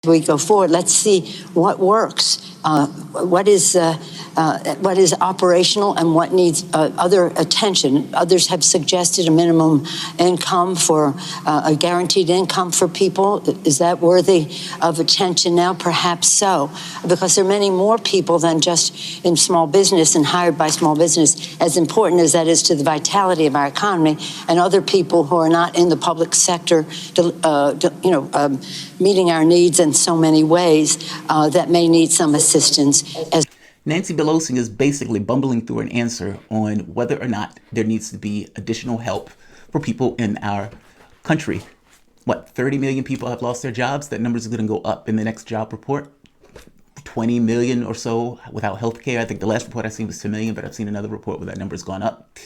We go forward. Let's see what works, what is operational, and what needs other attention. Others have suggested a minimum income for a guaranteed income for people. Is that worthy of attention now? Perhaps so, because there are many more people than just in small business and hired by small business, as important as that is to the vitality of our economy, and other people who are not in the public sector, meeting our needs in so many ways that may need some assistance. Nancy Pelosi is basically bumbling through an answer on whether or not there needs to be additional help for people in our country. 30 million people have lost their jobs? That number is going to go up in the next job report. 20 million or so without health care. I think the last report I seen was 10 million, but I've seen another report where that number's gone up.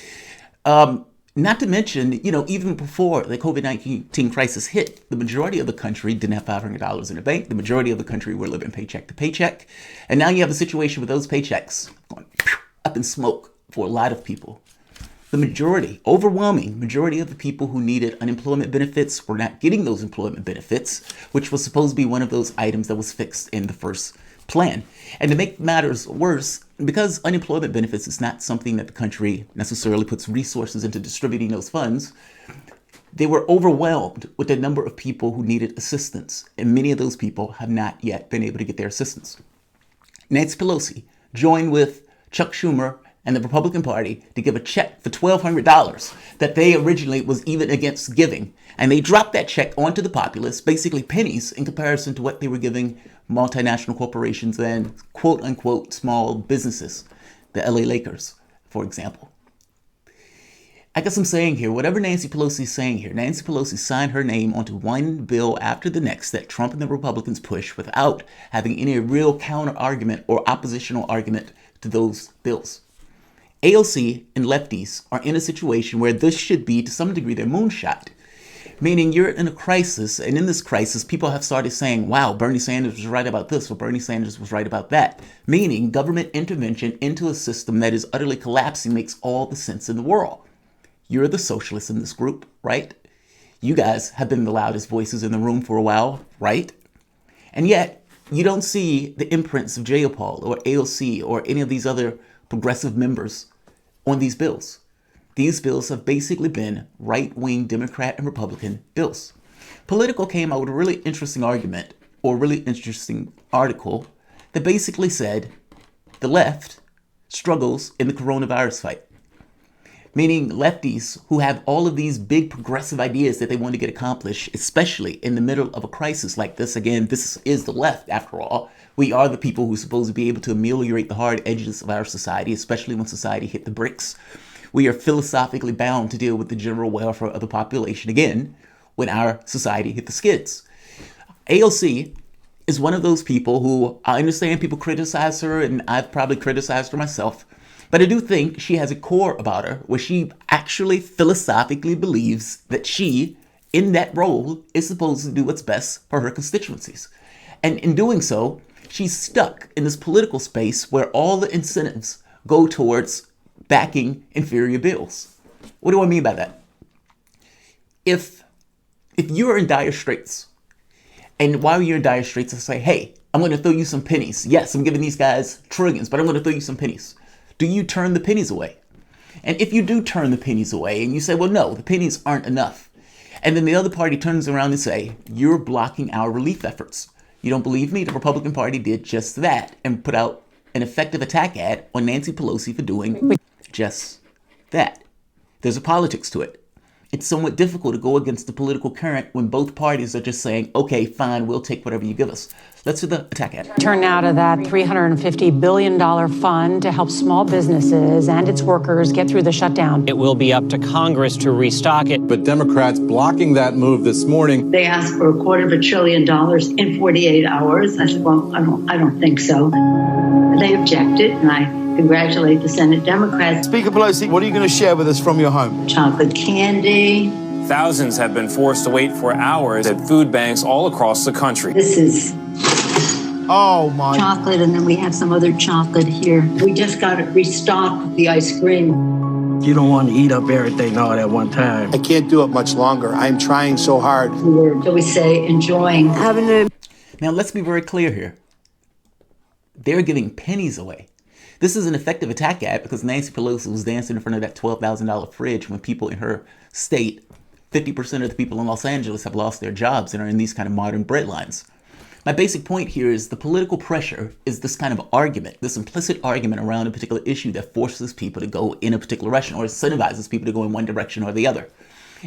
Not to mention, even before the COVID-19 crisis hit, the majority of the country didn't have $500 in the bank. The majority of the country were living paycheck to paycheck. And now you have a situation with those paychecks going up in smoke for a lot of people. The overwhelming majority of the people who needed unemployment benefits were not getting those employment benefits, which was supposed to be one of those items that was fixed in the first plan. And to make matters worse, because unemployment benefits is not something that the country necessarily puts resources into distributing those funds, they were overwhelmed with the number of people who needed assistance. And many of those people have not yet been able to get their assistance. Nancy Pelosi joined with Chuck Schumer and the Republican Party to give a check for $1,200 that they originally was even against giving. And they dropped that check onto the populace, basically pennies in comparison to what they were giving multinational corporations and quote unquote small businesses, the LA Lakers, for example. I guess I'm saying here, whatever Nancy Pelosi is saying here, Nancy Pelosi signed her name onto one bill after the next that Trump and the Republicans push without having any real counter argument or oppositional argument to those bills. AOC and lefties are in a situation where this should be, to some degree, their moonshot. Meaning you're in a crisis, and in this crisis, people have started saying, wow, Bernie Sanders was right about this, or Bernie Sanders was right about that. Meaning government intervention into a system that is utterly collapsing makes all the sense in the world. You're the socialists in this group, right? You guys have been the loudest voices in the room for a while, right? And yet, you don't see the imprints of Jayapal or AOC or any of these other progressive members on these bills. These bills have basically been right-wing Democrat and Republican bills. Politico came out with a really interesting argument or really interesting article that basically said the left struggles in the coronavirus fight. Meaning lefties who have all of these big progressive ideas that they want to get accomplished, especially in the middle of a crisis like this. Again, this is the left, after all. We are the people who are supposed to be able to ameliorate the hard edges of our society, especially when society hit the bricks. We are philosophically bound to deal with the general welfare of the population again when our society hit the skids. AOC is one of those people who, I understand people criticize her, and I've probably criticized her myself, but I do think she has a core about her where she actually philosophically believes that she, in that role, is supposed to do what's best for her constituencies. And in doing so, she's stuck in this political space where all the incentives go towards backing inferior bills. What do I mean by that? If you're in dire straits, and while you're in dire straits, I say, hey, I'm going to throw you some pennies. Yes, I'm giving these guys trillions, but I'm going to throw you some pennies. Do you turn the pennies away? And if you do turn the pennies away and you say, well, no, the pennies aren't enough. And then the other party turns around and say, you're blocking our relief efforts. You don't believe me? The Republican Party did just that and put out an effective attack ad on Nancy Pelosi for doing just that. There's a politics to it. It's somewhat difficult to go against the political current when both parties are just saying, okay, fine, we'll take whatever you give us. Let's do the attack ad. Turn now to that $350 billion fund to help small businesses and its workers get through the shutdown. It will be up to Congress to restock it. But Democrats blocking that move this morning. They asked for $250 billion in 48 hours. I said, well, I don't think so. They objected, and I congratulate the Senate Democrats. Speaker Pelosi, what are you going to share with us from your home? Chocolate candy. Thousands have been forced to wait for hours at food banks all across the country. This is chocolate, and then we have some other chocolate here. We just got it restocked with the ice cream. You don't want to eat up everything all at one time. I can't do it much longer. I'm trying so hard. We were, shall we say, enjoying having a... Now, let's be very clear here. They're giving pennies away. This is an effective attack ad because Nancy Pelosi was dancing in front of that $12,000 fridge when people in her state, 50% of the people in Los Angeles have lost their jobs and are in these kind of modern breadlines. My basic point here is the political pressure is this kind of argument, this implicit argument around a particular issue that forces people to go in a particular direction or incentivizes people to go in one direction or the other.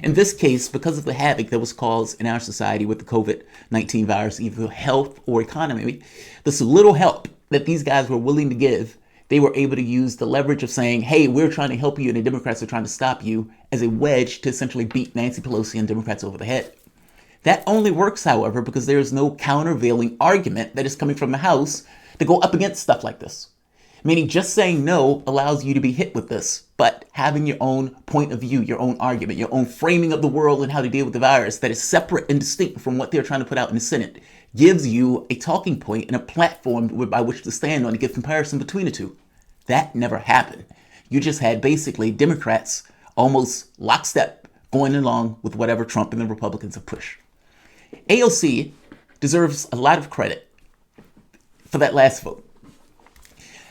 In this case, because of the havoc that was caused in our society with the COVID-19 virus, either health or economy, this little help that these guys were willing to give, they were able to use the leverage of saying, hey, we're trying to help you and the Democrats are trying to stop you as a wedge to essentially beat Nancy Pelosi and Democrats over the head. That only works, however, because there is no countervailing argument that is coming from the House to go up against stuff like this. Meaning just saying no allows you to be hit with this, but having your own point of view, your own argument, your own framing of the world and how to deal with the virus that is separate and distinct from what they're trying to put out in the Senate gives you a talking point and a platform by which to stand on to give comparison between the two. That never happened. You just had basically Democrats almost lockstep going along with whatever Trump and the Republicans have pushed. AOC deserves a lot of credit for that last vote.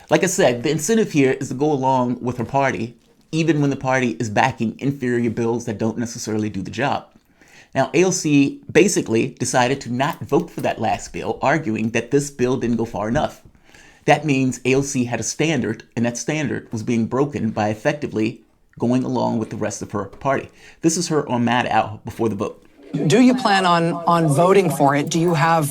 Like I said, the incentive here is to go along with her party, even when the party is backing inferior bills that don't necessarily do the job. Now, AOC basically decided to not vote for that last bill, arguing that this bill didn't go far enough. That means AOC had a standard, and that standard was being broken by effectively going along with the rest of her party. This is her on Mad Out before the vote. Do you plan on voting for it? Do you have?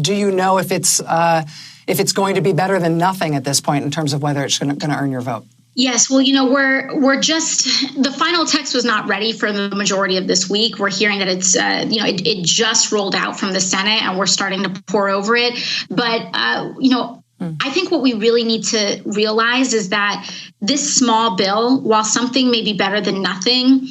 Do you know if it's going to be better than nothing at this point in terms of whether it's going to earn your vote? Yes, well, we're just, the final text was not ready for the majority of this week. We're hearing that it's, it just rolled out from the Senate and we're starting to pour over it. But, I think what we really need to realize is that this small bill, while something may be better than nothing,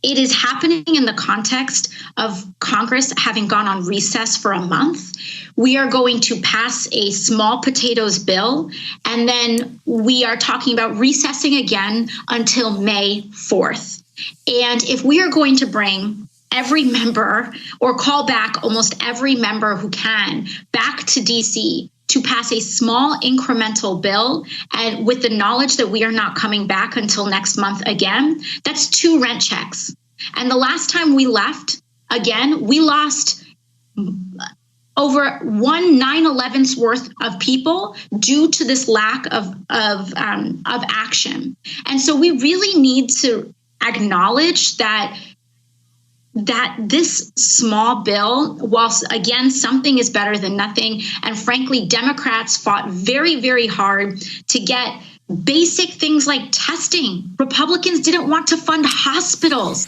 it is happening in the context of Congress having gone on recess for a month. We are going to pass a small potatoes bill, and then we are talking about recessing again until May 4th. And if we are going to bring every member or call back almost every member who can back to DC to pass a small incremental bill, and with the knowledge that we are not coming back until next month again, that's 2 rent checks. And the last time we left, again, we lost over 9/11's worth of people due to this lack of action. And so we really need to acknowledge that this small bill, whilst again, something is better than nothing. And frankly, Democrats fought very, very hard to get basic things like testing. Republicans didn't want to fund hospitals.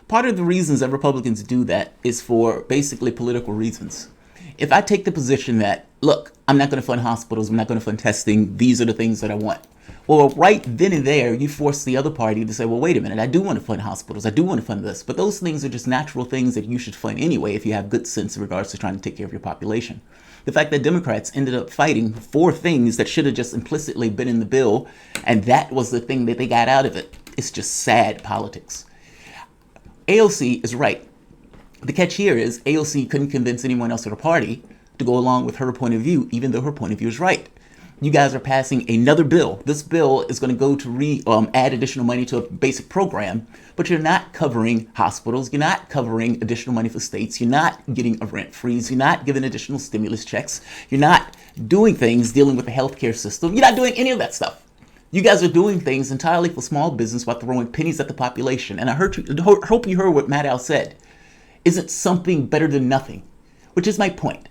Part of the reasons that Republicans do that is for basically political reasons. If I take the position that, look, I'm not going to fund hospitals, I'm not going to fund testing, these are the things that I want. Well, right then and there, you force the other party to say, well, wait a minute, I do want to fund hospitals, I do want to fund this. But those things are just natural things that you should fund anyway if you have good sense in regards to trying to take care of your population. The fact that Democrats ended up fighting for things that should have just implicitly been in the bill, and that was the thing that they got out of it, it's just sad politics. AOC is right. The catch here is AOC couldn't convince anyone else in her party to go along with her point of view, even though her point of view is right. You guys are passing another bill. This bill is going to go to add additional money to a basic program, but you're not covering hospitals. You're not covering additional money for states. You're not getting a rent freeze. You're not giving additional stimulus checks. You're not doing things dealing with the healthcare system. You're not doing any of that stuff. You guys are doing things entirely for small business while throwing pennies at the population. And I hope you heard what Matt Al said. Isn't something better than nothing? Which is my point.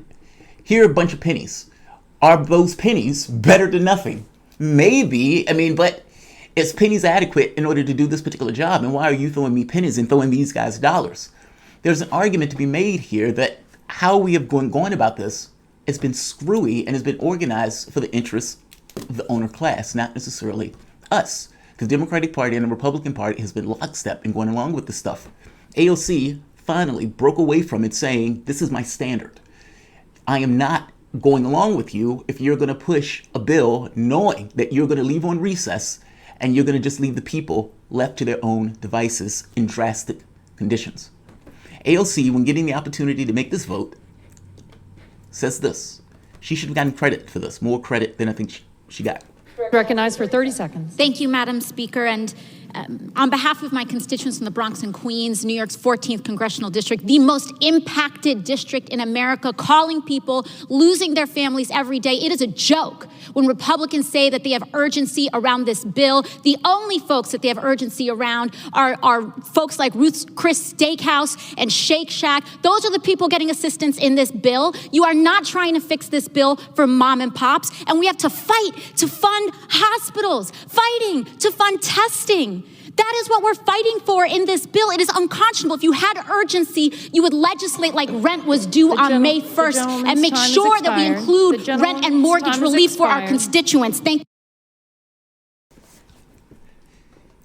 Here are a bunch of pennies. Are those pennies better than nothing? Maybe, but is pennies adequate in order to do this particular job? And why are you throwing me pennies and throwing these guys dollars? There's an argument to be made here that how we have gone about this has been screwy and has been organized for the interests of the owner class, not necessarily us. The Democratic Party and the Republican Party has been lockstep in going along with this stuff. AOC finally broke away from it, saying, this is my standard. I am not going along with you if you're going to push a bill knowing that you're going to leave on recess and you're going to just leave the people left to their own devices in drastic conditions. AOC, when getting the opportunity to make this vote, says this. She should have gotten credit for this, more credit than I think she got. Recognized for 30 seconds. Thank you, Madam Speaker. And on behalf of my constituents in the Bronx and Queens, New York's 14th Congressional District, the most impacted district in America, calling people, losing their families every day. It is a joke when Republicans say that they have urgency around this bill. The only folks that they have urgency around are folks like Ruth's Chris Steakhouse and Shake Shack. Those are the people getting assistance in this bill. You are not trying to fix this bill for mom and pops. And we have to fight to fund hospitals, fighting to fund testing. That is what we're fighting for in this bill. It is unconscionable. If you had urgency, you would legislate like rent was due on May 1st and make sure that we include rent and mortgage relief for our constituents. Thank you.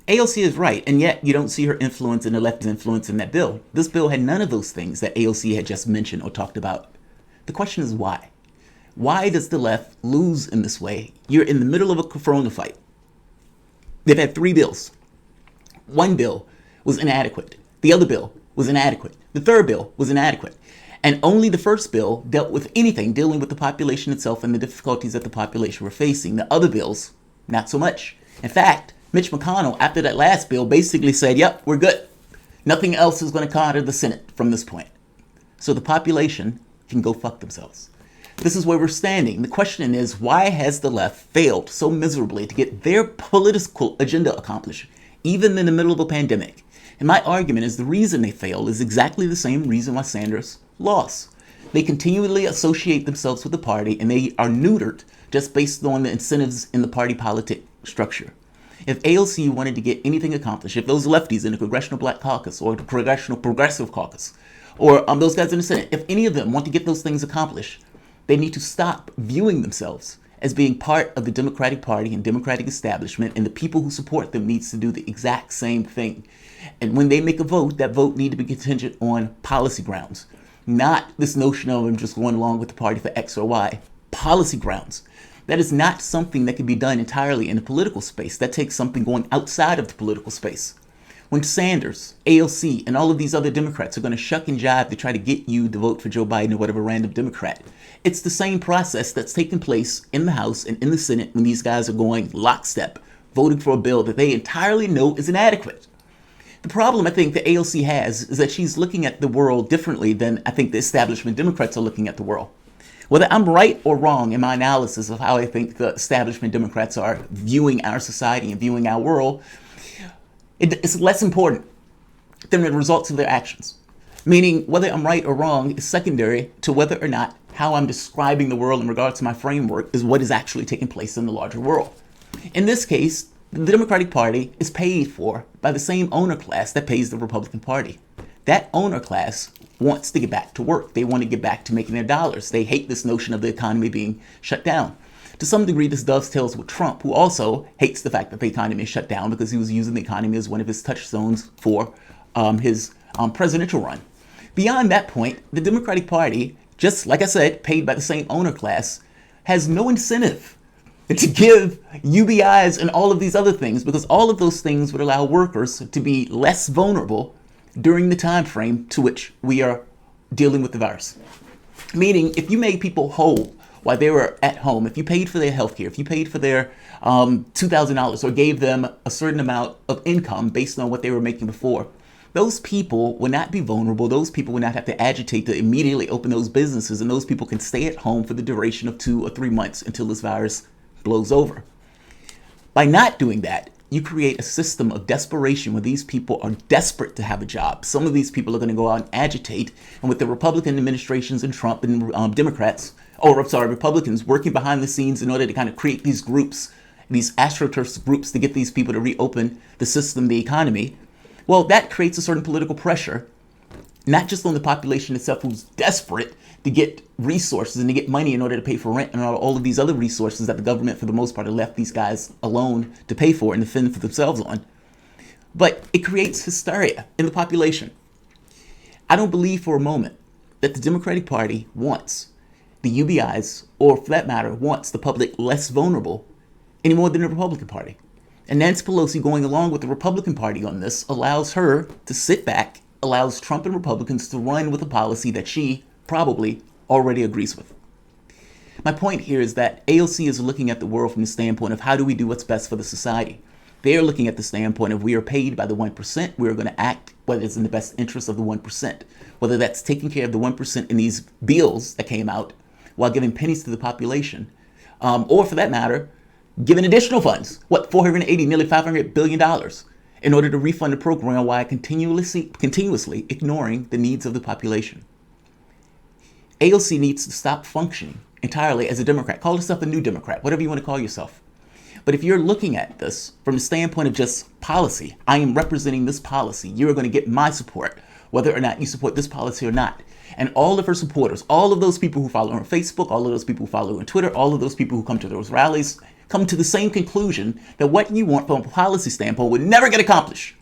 AOC is right, and yet you don't see her influence and the left's influence in that bill. This bill had none of those things that AOC had just mentioned or talked about. The question is why? Why does the left lose in this way? You're in the middle of a corona fight. They've had 3 bills. One bill was inadequate. The other bill was inadequate. The third bill was inadequate. And only the first bill dealt with anything dealing with the population itself and the difficulties that the population were facing. The other bills, not so much. In fact, Mitch McConnell, after that last bill, basically said, yep, we're good. Nothing else is going to come out of the Senate from this point. So the population can go fuck themselves. This is where we're standing. The question is, why has the left failed so miserably to get their political agenda accomplished, even in the middle of a pandemic? And my argument is the reason they fail is exactly the same reason why Sanders lost. They continually associate themselves with the party, and they are neutered just based on the incentives in the party politic structure. If AOC wanted to get anything accomplished, if those lefties in the Congressional Black Caucus or the Congressional Progressive Caucus, or those guys in the Senate, if any of them want to get those things accomplished, they need to stop viewing themselves as being part of the Democratic Party and Democratic establishment, and the people who support them needs to do the exact same thing. And when they make a vote, that vote need to be contingent on policy grounds, not this notion of them just going along with the party for X or Y. Policy grounds. That is not something that can be done entirely in the political space. That takes something going outside of the political space. When Sanders, AOC, and all of these other Democrats are going to shuck and jive to try to get you to vote for Joe Biden or whatever random Democrat, it's the same process that's taking place in the House and in the Senate when these guys are going lockstep, voting for a bill that they entirely know is inadequate. The problem I think that AOC has is that she's looking at the world differently than I think the establishment Democrats are looking at the world. Whether I'm right or wrong in my analysis of how I think the establishment Democrats are viewing our society and viewing our world, it's less important than the results of their actions. Meaning, whether I'm right or wrong is secondary to whether or not how I'm describing the world in regards to my framework is what is actually taking place in the larger world. In this case, the Democratic Party is paid for by the same owner class that pays the Republican Party. That owner class wants to get back to work. They want to get back to making their dollars. They hate this notion of the economy being shut down. To some degree, this dovetails with Trump, who also hates the fact that the economy is shut down because he was using the economy as one of his touchstones for his presidential run. Beyond that point, the Democratic Party, just like I said, paid by the same owner class, has no incentive to give UBIs and all of these other things, because all of those things would allow workers to be less vulnerable during the time frame to which we are dealing with the virus. Meaning, if you made people whole while they were at home, if you paid for their health care, if you paid for their $2,000 or gave them a certain amount of income based on what they were making before, those people will not be vulnerable. Those people will not have to agitate to immediately open those businesses, and those people can stay at home for the duration of 2 or 3 months until this virus blows over. By not doing that, you create a system of desperation where these people are desperate to have a job. Some of these people are going to go out and agitate, and with the Republican administrations and Trump and Republicans working behind the scenes in order to kind of create these groups, these astroturf groups to get these people to reopen the system, the economy, well, that creates a certain political pressure, not just on the population itself who's desperate to get resources and to get money in order to pay for rent and all of these other resources that the government, for the most part, have left these guys alone to pay for and to fend for themselves on. But it creates hysteria in the population. I don't believe for a moment that the Democratic Party wants the UBIs, or for that matter, wants the public less vulnerable any more than the Republican Party. And Nancy Pelosi going along with the Republican Party on this allows her to sit back, allows Trump and Republicans to run with a policy that she probably already agrees with. My point here is that AOC is looking at the world from the standpoint of how do we do what's best for the society. They are looking at the standpoint of we are paid by the 1%, we are going to act whether it's in the best interest of the 1%, whether that's taking care of the 1% in these bills that came out while giving pennies to the population, or for that matter, giving additional funds, nearly $500 billion in order to refund the program while continuously ignoring the needs of the population. AOC needs to stop functioning entirely as a Democrat. Call yourself a new Democrat, whatever you want to call yourself. But if you're looking at this from the standpoint of just policy, I am representing this policy, you're going to get my support, whether or not you support this policy or not. And all of her supporters, all of those people who follow her on Facebook, all of those people who follow her on Twitter, all of those people who come to those rallies, come to the same conclusion that what you want from a policy standpoint would never get accomplished,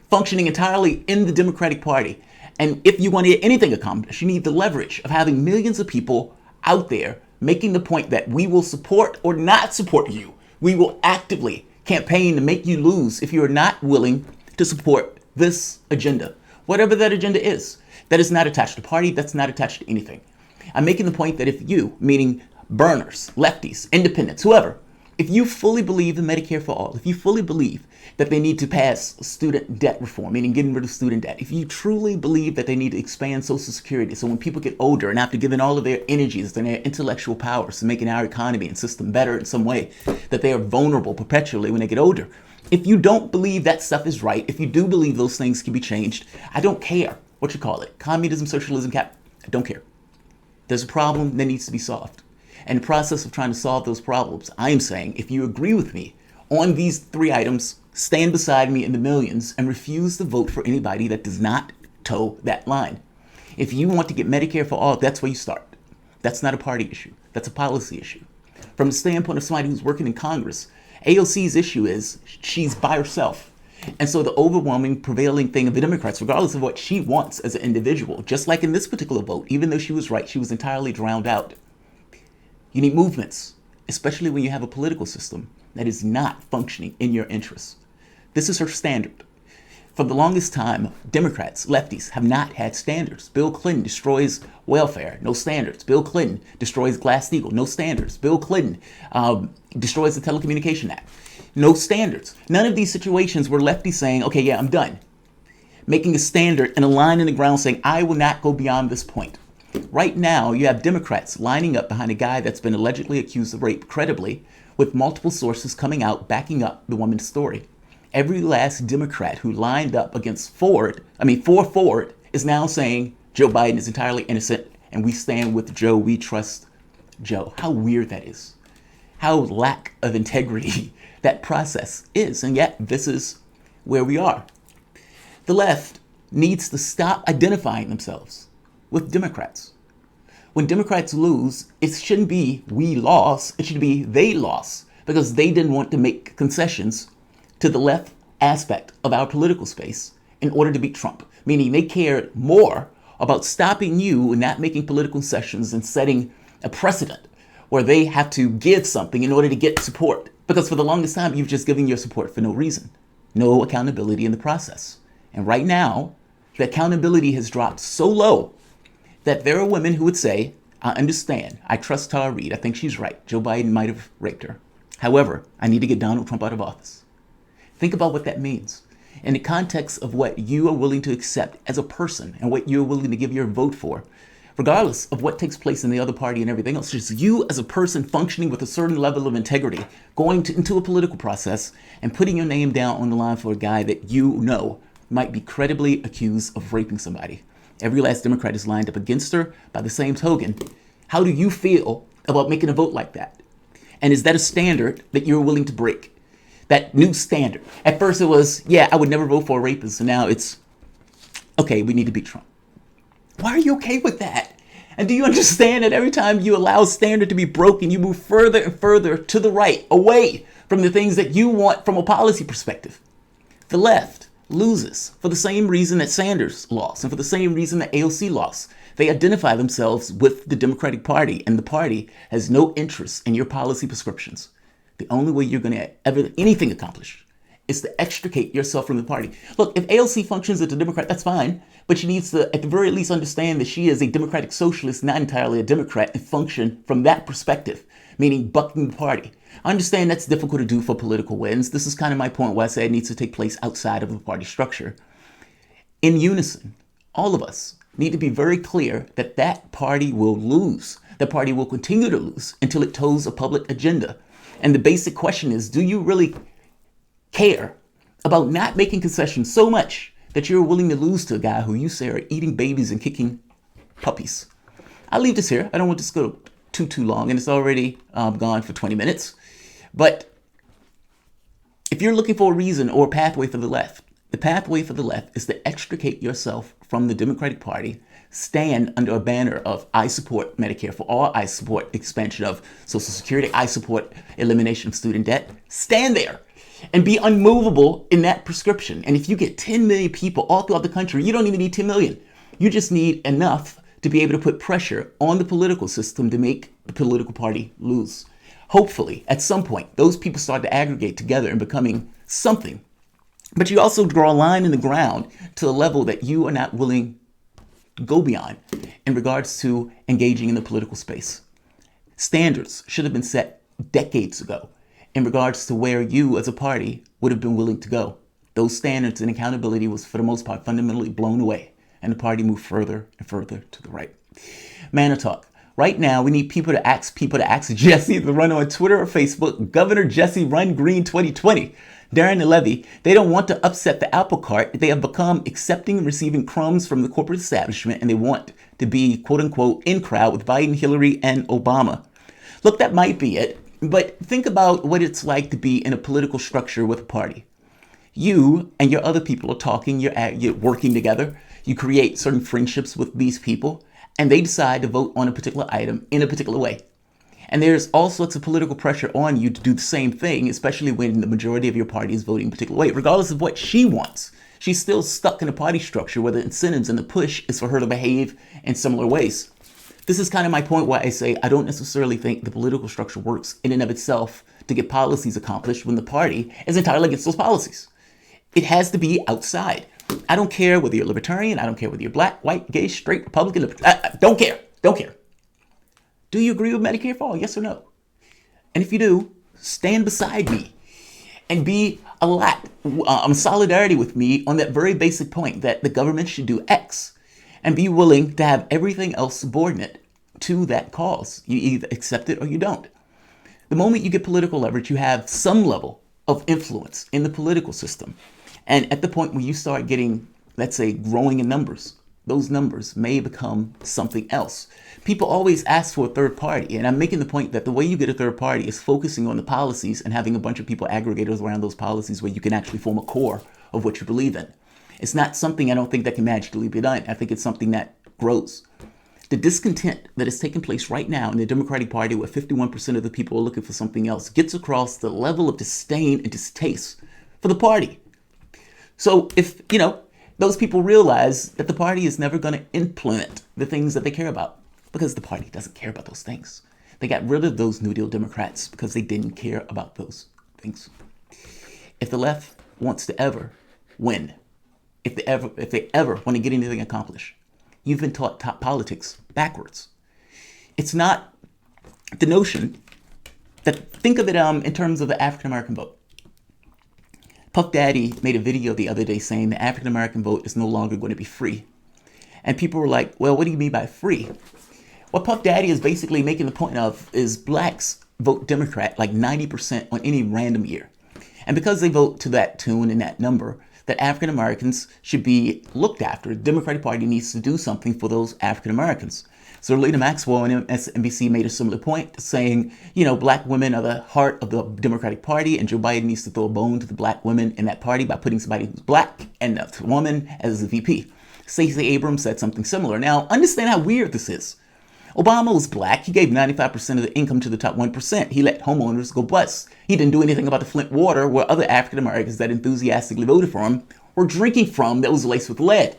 functioning entirely in the Democratic Party. And if you want to get anything accomplished, you need the leverage of having millions of people out there making the point that we will support or not support you. We will actively campaign to make you lose if you are not willing to support this agenda, whatever that agenda is. That is not attached to party, that's not attached to anything. I'm making the point that if you, meaning burners, lefties, independents, whoever, if you fully believe in Medicare for all, if you fully believe that they need to pass student debt reform, meaning getting rid of student debt, if you truly believe that they need to expand Social Security so when people get older and after giving all of their energies and their intellectual powers to making our economy and system better in some way, that they are vulnerable perpetually when they get older. If you don't believe that stuff is right, if you do believe those things can be changed, I don't care what you call it, communism, socialism, I don't care. There's a problem that needs to be solved. And the process of trying to solve those problems, I am saying, if you agree with me on these 3 items, stand beside me in the millions and refuse to vote for anybody that does not toe that line. If you want to get Medicare for all, that's where you start. That's not a party issue. That's a policy issue. From the standpoint of somebody who's working in Congress, AOC's issue is she's by herself. And so the overwhelming prevailing thing of the Democrats, regardless of what she wants as an individual, just like in this particular vote, even though she was right, she was entirely drowned out. You need movements, especially when you have a political system that is not functioning in your interests. This is her standard. For the longest time, Democrats, lefties, have not had standards. Bill Clinton destroys welfare, no standards. Bill Clinton destroys Glass-Steagall, no standards. Bill Clinton destroys the Telecommunication Act, no standards. None of these situations were lefties saying, okay, yeah, I'm done. Making a standard and a line in the ground saying, I will not go beyond this point. Right now, you have Democrats lining up behind a guy that's been allegedly accused of rape credibly, with multiple sources coming out backing up the woman's story. Every last Democrat who lined up against for Ford is now saying Joe Biden is entirely innocent and we stand with Joe, we trust Joe. How weird that is. How lack of integrity that process is. And yet this is where we are. The left needs to stop identifying themselves with Democrats. When Democrats lose, it shouldn't be we lost, it should be they lost because they didn't want to make concessions to the left aspect of our political space in order to beat Trump, meaning they cared more about stopping you and not making political concessions and setting a precedent where they have to give something in order to get support. Because for the longest time, you've just given your support for no reason, no accountability in the process. And right now, the accountability has dropped so low that there are women who would say, I understand, I trust Tara Reid, I think she's right, Joe Biden might have raped her. However, I need to get Donald Trump out of office. Think about what that means in the context of what you are willing to accept as a person and what you're willing to give your vote for, regardless of what takes place in the other party and everything else. Just you as a person functioning with a certain level of integrity, going into a political process and putting your name down on the line for a guy that you know might be credibly accused of raping somebody. Every last Democrat is lined up against her. By the same token, how do you feel about making a vote like that? And is that a standard that you're willing to break? That new standard. At first it was, yeah, I would never vote for a rapist. And now it's, okay, we need to beat Trump. Why are you okay with that? And do you understand that every time you allow a standard to be broken, you move further and further to the right, away from the things that you want from a policy perspective? The left loses for the same reason that Sanders lost and for the same reason that AOC lost. They identify themselves with the Democratic Party, and the party has no interest in your policy prescriptions. The only way you're going to ever anything accomplished is to extricate yourself from the party. Look, if AOC functions as a Democrat, that's fine, but she needs to, at the very least, understand that she is a democratic socialist, not entirely a Democrat, and function from that perspective, meaning bucking the party. I understand that's difficult to do for political wins. This is kind of my point why I say it needs to take place outside of the party structure. In unison, all of us need to be very clear that that party will lose. The party will continue to lose until it toes a public agenda. And the basic question is, do you really care about not making concessions so much that you're willing to lose to a guy who you say are eating babies and kicking puppies? I'll leave this here. I don't want this to go too long, and it's already gone for 20 minutes. But if you're looking for a reason or a pathway for the left, the pathway for the left is to extricate yourself from the Democratic Party, stand under a banner of I support Medicare for all, I support expansion of Social Security, I support elimination of student debt. Stand there and be unmovable in that prescription. And if you get 10 million people all throughout the country, you don't even need 10 million. You just need enough to be able to put pressure on the political system to make the political party lose. Hopefully, at some point, those people start to aggregate together and becoming something. But you also draw a line in the ground to the level that you are not willing to go beyond in regards to engaging in the political space. Standards should have been set decades ago in regards to where you as a party would have been willing to go. Those standards and accountability was, for the most part, fundamentally blown away, and the party moved further and further to the right. Manna Talk. Right now, we need people to ask Jesse to run on Twitter or Facebook, Governor Jesse Run Green 2020. Darren and Levy, they don't want to upset the apple cart. They have become accepting and receiving crumbs from the corporate establishment, and they want to be, quote unquote, in crowd with Biden, Hillary, and Obama. Look, that might be it, but think about what it's like to be in a political structure with a party. You and your other people are talking, you're working together, you create certain friendships with these people, and they decide to vote on a particular item in a particular way. And there's all sorts of political pressure on you to do the same thing, especially when the majority of your party is voting a particular way, regardless of what she wants. She's still stuck in a party structure where the incentives and the push is for her to behave in similar ways. This is kind of my point why I say I don't necessarily think the political structure works in and of itself to get policies accomplished when the party is entirely against those policies. It has to be outside. I don't care whether you're libertarian. I don't care whether you're black, white, gay, straight, Republican. Don't care. Do you agree with Medicare for all? Yes or no? And if you do, stand beside me and be a lot solidarity with me on that very basic point that the government should do X, and be willing to have everything else subordinate to that cause. You either accept it or you don't. The moment you get political leverage, you have some level of influence in the political system. And at the point where you start getting, let's say, growing in numbers, those numbers may become something else. People always ask for a third party, and I'm making the point that the way you get a third party is focusing on the policies and having a bunch of people aggregators around those policies where you can actually form a core of what you believe in. It's not something I don't think that can magically be done. I think it's something that grows. The discontent that is taking place right now in the Democratic Party, where 51% of the people are looking for something else, gets across the level of disdain and distaste for the party. So if, those people realize that the party is never going to implement the things that they care about, because the party doesn't care about those things. They got rid of those New Deal Democrats because they didn't care about those things. If the left wants to ever win, if they ever want to get anything accomplished, you've been taught top politics backwards. It's not the notion that, think of it in terms of the African American vote. Puff Daddy made a video the other day saying the African American vote is no longer going to be free. And people were like, well, what do you mean by free? What Puff Daddy is basically making the point of is blacks vote Democrat like 90% on any random year. And because they vote to that tune and that number, that African Americans should be looked after. The Democratic Party needs to do something for those African Americans. So Lena Maxwell on MSNBC made a similar point, saying, black women are the heart of the Democratic Party, and Joe Biden needs to throw a bone to the black women in that party by putting somebody who's black and a woman as the VP. Stacey Abrams said something similar. Now, understand how weird this is. Obama was black. He gave 95% of the income to the top 1%. He let homeowners go bust. He didn't do anything about the Flint water where other African Americans that enthusiastically voted for him were drinking from that was laced with lead.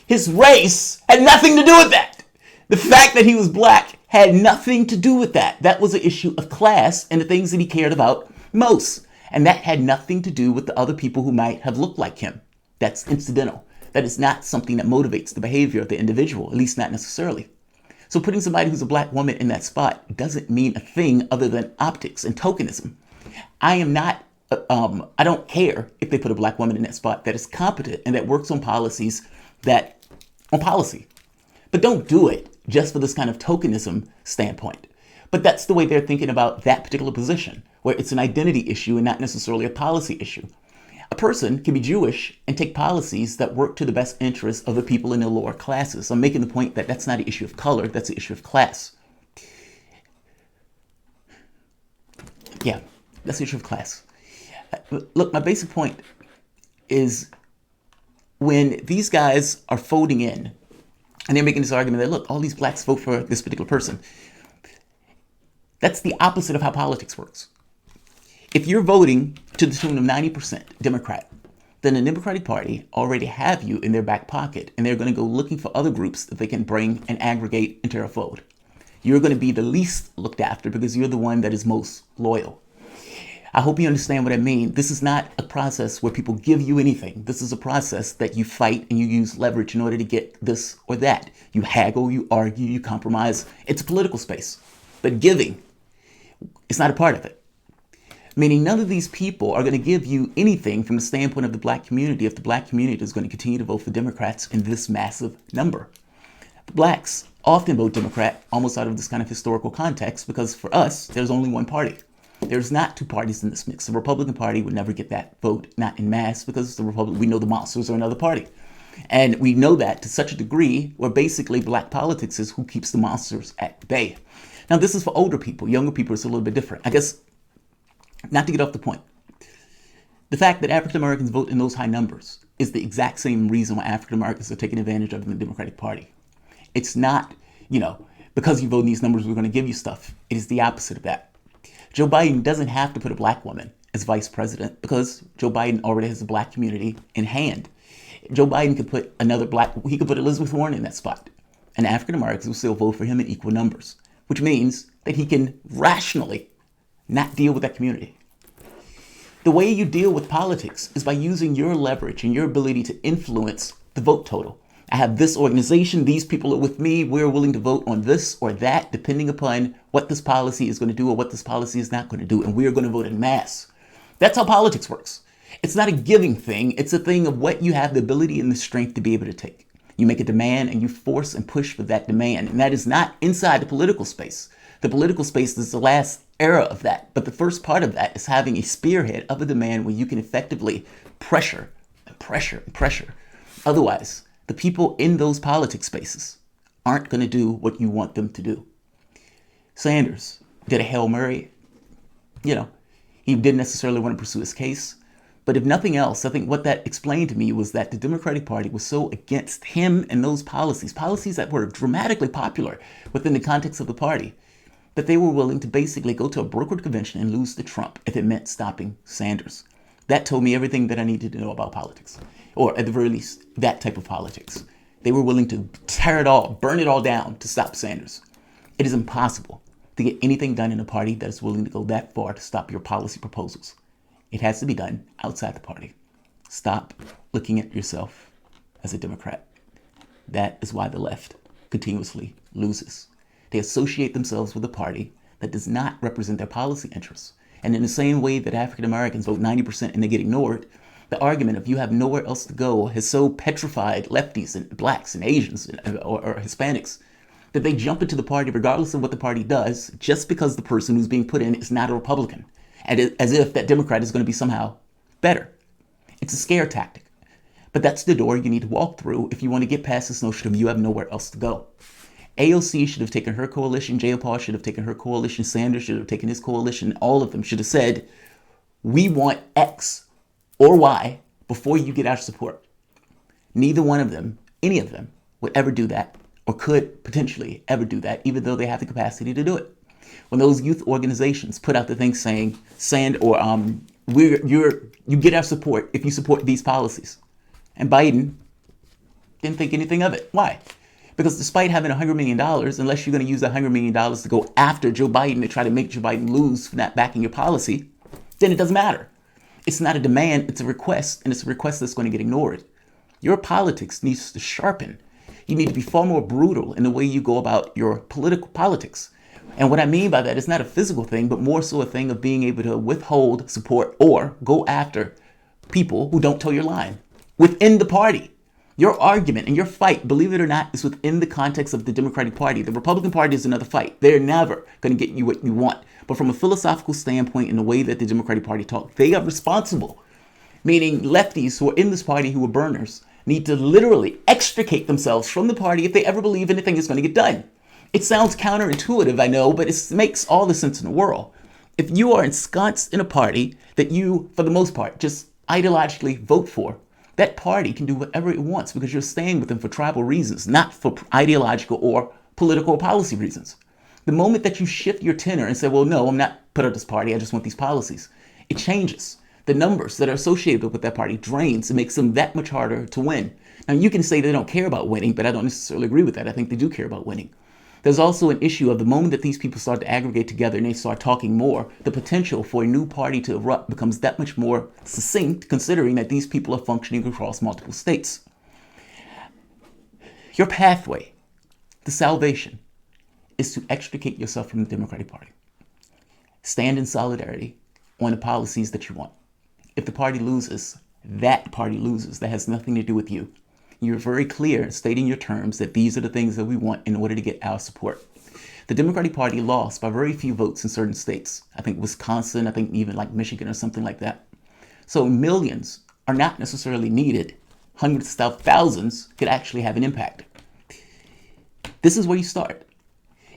His race had nothing to do with that. The fact that he was black had nothing to do with that. That was an issue of class and the things that he cared about most. And that had nothing to do with the other people who might have looked like him. That's incidental. That is not something that motivates the behavior of the individual, at least not necessarily. So putting somebody who's a black woman in that spot doesn't mean a thing other than optics and tokenism. I don't care if they put a black woman in that spot that is competent and that works on policy. But don't do it just for this kind of tokenism standpoint. But that's the way they're thinking about that particular position, where it's an identity issue and not necessarily a policy issue. A person can be Jewish and take policies that work to the best interests of the people in the lower classes. I'm making the point that that's not an issue of color, that's an issue of class. Yeah, that's an issue of class. Look, my basic point is when these guys are voting in and they're making this argument that, look, all these blacks vote for this particular person. That's the opposite of how politics works. If you're voting to the tune of 90% Democrat, then the Democratic Party already have you in their back pocket, and they're going to go looking for other groups that they can bring and aggregate into their fold. You're going to be the least looked after because you're the one that is most loyal. I hope you understand what I mean. This is not a process where people give you anything. This is a process that you fight and you use leverage in order to get this or that. You haggle, you argue, you compromise. It's a political space. But giving is not a part of it. Meaning none of these people are going to give you anything from the standpoint of the black community if the black community is going to continue to vote for Democrats in this massive number. Blacks often vote Democrat almost out of this kind of historical context because for us, there's only one party. There's not two parties in this mix. The Republican Party would never get that vote, not in mass, because we know the monsters are another party. And we know that to such a degree where basically black politics is who keeps the monsters at bay. Now, this is for older people. Younger people, it's a little bit different. I guess, not to get off the point, the fact that African Americans vote in those high numbers is the exact same reason why African Americans are taking advantage of in the Democratic Party. It's not, because you vote in these numbers, we're going to give you stuff. It is the opposite of that. Joe Biden doesn't have to put a black woman as vice president because Joe Biden already has the black community in hand. Joe Biden could put he could put Elizabeth Warren in that spot, and African Americans will still vote for him in equal numbers, which means that he can rationally not deal with that community. The way you deal with politics is by using your leverage and your ability to influence the vote total. I have this organization, these people are with me, we're willing to vote on this or that, depending upon what this policy is going to do or what this policy is not going to do, and we're going to vote in mass. That's how politics works. It's not a giving thing, it's a thing of what you have the ability and the strength to be able to take. You make a demand and you force and push for that demand, and that is not inside the political space. The political space is the last era of that, but the first part of that is having a spearhead of a demand where you can effectively pressure and pressure and pressure. Otherwise, the people in those politics spaces aren't going to do what you want them to do. Sanders did a Hail Mary. He didn't necessarily want to pursue his case. But if nothing else, I think what that explained to me was that the Democratic Party was so against him and those policies that were dramatically popular within the context of the party, that they were willing to basically go to a brokered convention and lose to Trump if it meant stopping Sanders. That told me everything that I needed to know about politics, or at the very least, that type of politics. They were willing to tear it all, burn it all down to stop Sanders. It is impossible to get anything done in a party that is willing to go that far to stop your policy proposals. It has to be done outside the party. Stop looking at yourself as a Democrat. That is why the left continuously loses. They associate themselves with a party that does not represent their policy interests. And in the same way that African Americans vote 90% and they get ignored, the argument of you have nowhere else to go has so petrified lefties and blacks and Asians or Hispanics that they jump into the party regardless of what the party does, just because the person who's being put in is not a Republican, and as if that Democrat is going to be somehow better. It's a scare tactic. But that's the door you need to walk through if you want to get past this notion of you have nowhere else to go. AOC should have taken her coalition, Jayapal should have taken her coalition, Sanders should have taken his coalition, all of them should have said, we want X or Y before you get our support. Neither one of them, any of them, would ever do that or could potentially ever do that, even though they have the capacity to do it. When those youth organizations put out the thing saying, you get our support if you support these policies. And Biden didn't think anything of it. Why? Because despite having $100 million, unless you're going to use that $100 million to go after Joe Biden to try to make Joe Biden lose for not backing your policy, then it doesn't matter. It's not a demand, it's a request, and it's a request that's going to get ignored. Your politics needs to sharpen. You need to be far more brutal in the way you go about your politics. And what I mean by that is not a physical thing, but more so a thing of being able to withhold support or go after people who don't toe your line within the party. Your argument and your fight, believe it or not, is within the context of the Democratic Party. The Republican Party is another fight. They're never going to get you what you want. But from a philosophical standpoint, in the way that the Democratic Party talk, they are responsible. Meaning lefties who are in this party who are burners need to literally extricate themselves from the party if they ever believe anything is going to get done. It sounds counterintuitive, I know, but it makes all the sense in the world. If you are ensconced in a party that you, for the most part, just ideologically vote for, that party can do whatever it wants because you're staying with them for tribal reasons, not for ideological or political or policy reasons. The moment that you shift your tenor and say, well, no, I'm not put up this party, I just want these policies, it changes. The numbers that are associated with that party drains. It makes them that much harder to win. Now, you can say they don't care about winning, but I don't necessarily agree with that. I think they do care about winning. There's also an issue of the moment that these people start to aggregate together and they start talking more, the potential for a new party to erupt becomes that much more succinct, considering that these people are functioning across multiple states. Your pathway to salvation is to extricate yourself from the Democratic Party. Stand in solidarity on the policies that you want. If the party loses, that party loses. That has nothing to do with you. You're very clear in stating your terms that these are the things that we want in order to get our support. The Democratic Party lost by very few votes in certain states. I think Wisconsin, I think even like Michigan or something like that. So millions are not necessarily needed. Hundreds of thousands could actually have an impact. This is where you start.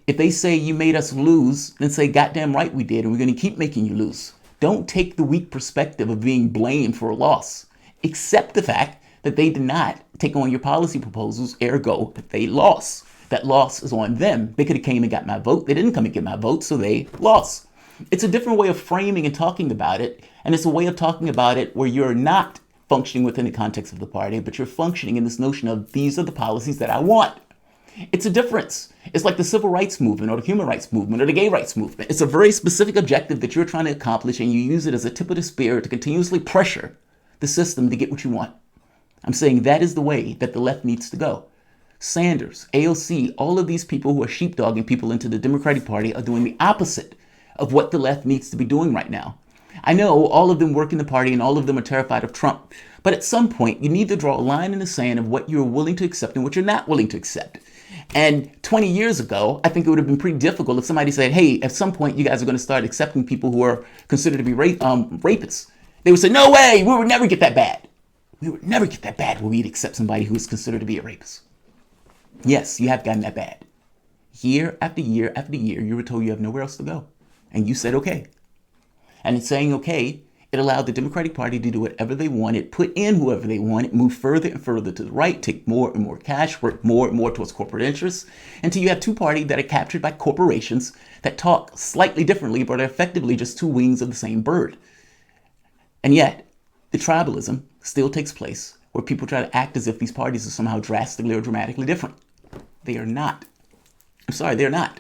If they say you made us lose, then say goddamn right we did and we're going to keep making you lose. Don't take the weak perspective of being blamed for a loss. Accept the fact that they did not take on your policy proposals, ergo, that they lost. That loss is on them. They could have came and got my vote. They didn't come and get my vote, so they lost. It's a different way of framing and talking about it, and it's a way of talking about it where you're not functioning within the context of the party, but you're functioning in this notion of these are the policies that I want. It's a difference. It's like the civil rights movement or the human rights movement or the gay rights movement. It's a very specific objective that you're trying to accomplish, and you use it as a tip of the spear to continuously pressure the system to get what you want. I'm saying that is the way that the left needs to go. Sanders, AOC, all of these people who are sheepdogging people into the Democratic Party are doing the opposite of what the left needs to be doing right now. I know all of them work in the party and all of them are terrified of Trump. But at some point, you need to draw a line in the sand of what you're willing to accept and what you're not willing to accept. And 20 years ago, I think it would have been pretty difficult if somebody said, hey, at some point, you guys are going to start accepting people who are considered to be rapists. They would say, no way, we would never get that bad. We would never get that bad where we'd accept somebody who is considered to be a rapist. Yes, you have gotten that bad. Year after year after year, you were told you have nowhere else to go. And you said, okay. And in saying, okay, it allowed the Democratic Party to do whatever they wanted, put in whoever they wanted, move further and further to the right, take more and more cash, work more and more towards corporate interests, until you have two parties that are captured by corporations that talk slightly differently, but are effectively just two wings of the same bird. And yet, the tribalism still takes place, where people try to act as if these parties are somehow drastically or dramatically different. They are not. I'm sorry, they're not.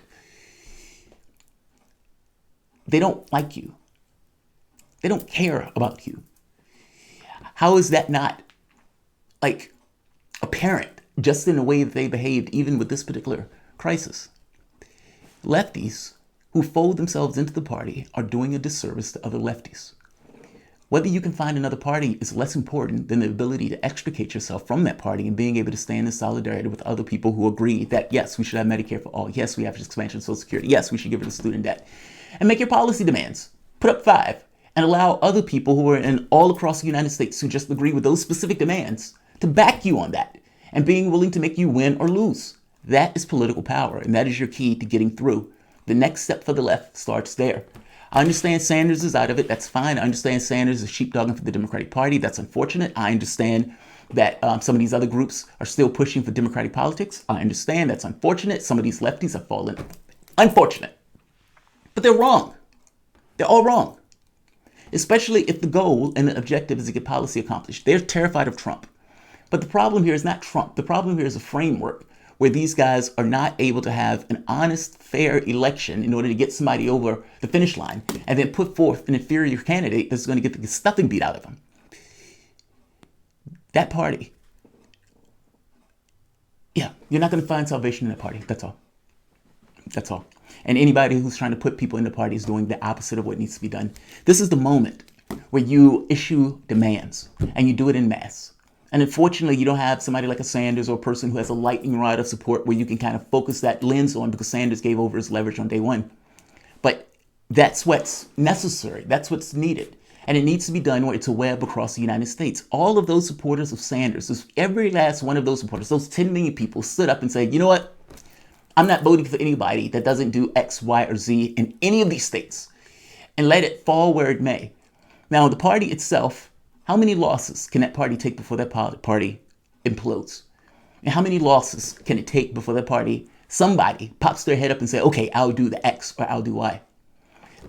They don't like you. They don't care about you. How is that not, apparent just in the way that they behaved even with this particular crisis? Lefties who fold themselves into the party are doing a disservice to other lefties. Whether you can find another party is less important than the ability to extricate yourself from that party and being able to stand in solidarity with other people who agree that, yes, we should have Medicare for all. Yes, we have expansion of Social Security. Yes, we should get rid of student debt. And make your policy demands. Put up 5 and allow other people who are in all across the United States who just agree with those specific demands to back you on that and being willing to make you win or lose. That is political power, and that is your key to getting through. The next step for the left starts there. I understand Sanders is out of it. That's fine. I understand Sanders is sheepdogging for the Democratic Party. That's unfortunate. I understand that some of these other groups are still pushing for democratic politics. I understand that's unfortunate. Some of these lefties have fallen. Unfortunate. But they're wrong. They're all wrong. Especially if the goal and the objective is to get policy accomplished. They're terrified of Trump. But the problem here is not Trump. The problem here is a framework where these guys are not able to have an honest, fair election in order to get somebody over the finish line and then put forth an inferior candidate that's going to get the stuffing beat out of them. That party, yeah, you're not going to find salvation in that party. That's all. That's all. And anybody who's trying to put people in the party is doing the opposite of what needs to be done. This is the moment where you issue demands and you do it in mass. And unfortunately, you don't have somebody like a Sanders or a person who has a lightning rod of support where you can kind of focus that lens on, because Sanders gave over his leverage on day one. But that's what's necessary. That's what's needed. And it needs to be done where it's a web across the United States. All of those supporters of Sanders, every last one of those supporters, those 10 million people stood up and said, you know what? I'm not voting for anybody that doesn't do X, Y, or Z in any of these states, and let it fall where it may. Now, the party itself, how many losses can that party take before that party implodes? And how many losses can it take before that party, somebody pops their head up and say, okay, I'll do the X or I'll do Y?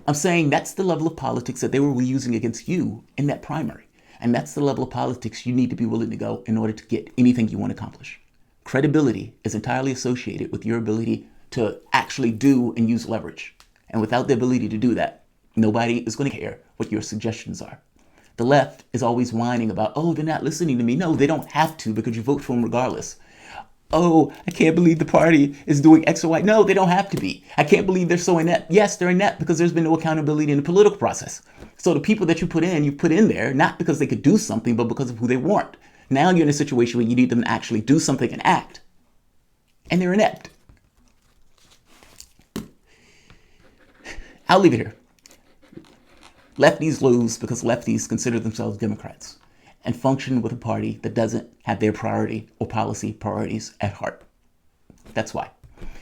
I'm saying that's the level of politics that they were using against you in that primary. And that's the level of politics you need to be willing to go in order to get anything you want to accomplish. Credibility is entirely associated with your ability to actually do and use leverage. And without the ability to do that, nobody is going to care what your suggestions are. The left is always whining about, oh, they're not listening to me. No, they don't have to, because you vote for them regardless. Oh, I can't believe the party is doing X or Y. No, they don't have to be. I can't believe they're so inept. Yes, they're inept because there's been no accountability in the political process. So the people that you put in there, not because they could do something, but because of who they weren't. Now you're in a situation where you need them to actually do something and act. And they're inept. I'll leave it here. Lefties lose because lefties consider themselves Democrats and function with a party that doesn't have their priority or policy priorities at heart. That's why.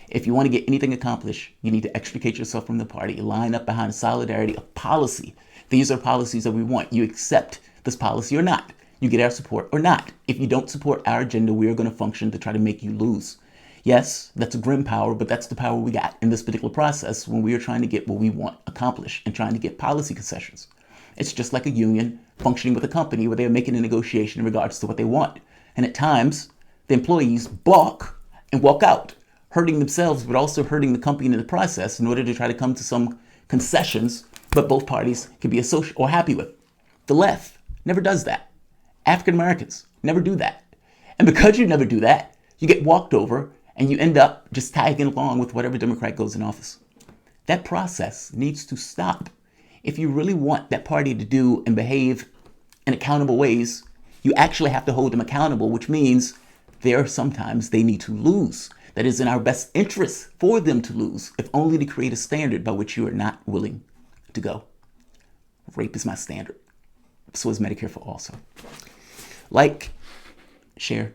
If you want to get anything accomplished, you need to extricate yourself from the party, line up behind a solidarity of policy. These are policies that we want. You accept this policy or not. You get our support or not. If you don't support our agenda, we are going to function to try to make you lose. Yes, that's a grim power, but that's the power we got in this particular process when we are trying to get what we want accomplished and trying to get policy concessions. It's just like a union functioning with a company where they're making a negotiation in regards to what they want. And at times, the employees balk and walk out, hurting themselves, but also hurting the company in the process in order to try to come to some concessions, but both parties can be associated or happy with. The left never does that. African Americans never do that. And because you never do that, you get walked over and you end up just tagging along with whatever Democrat goes in office. That process needs to stop. If you really want that party to do and behave in accountable ways, you actually have to hold them accountable, which means sometimes they need to lose. That is in our best interest for them to lose, if only to create a standard by which you are not willing to go. Rape is my standard. So is Medicare for all. So like, share,